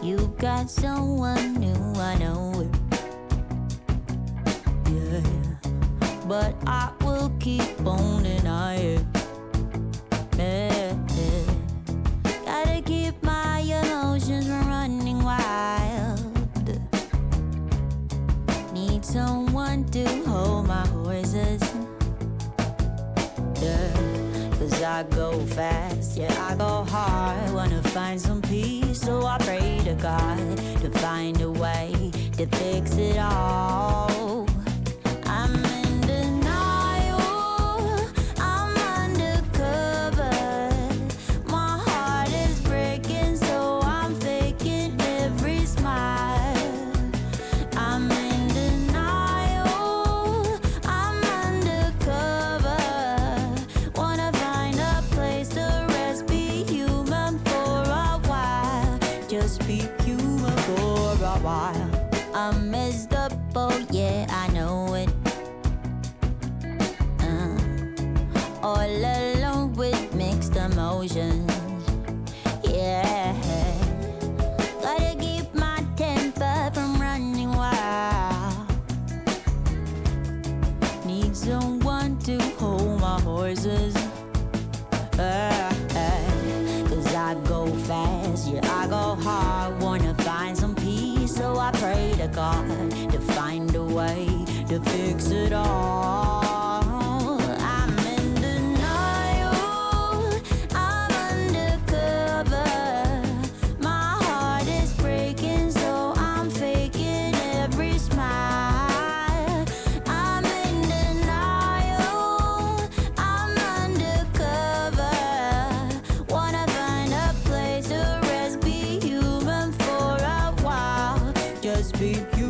You got someone new, I know it. Yeah, but I will keep on denying. Yeah, yeah. Gotta keep my emotions from running wild. Need someone to hold my horses. Yeah, 'cause I go fast, yeah, I go hard. Wanna find some peace, so I pray to God to find a way to fix it all. I'm in denial, I'm undercover. My heart is breaking, so I'm faking every smile. I'm in denial, I'm undercover. Wanna find a place to rest, be human for a while. Just be human for a while. I'm messed up, oh yeah, I know it. All alone with mixed emotions. Yeah, gotta keep my temper from running wild. Need someone to hold my horses. 'Cause I go fast, yeah, I go hard. Wanna find some peace, so I pray to God to find a way to fix it all. I'm in denial, I'm undercover. My heart is breaking, so I'm faking every smile. I'm in denial, I'm undercover. Wanna find a place to rest, be human for a while. Just be human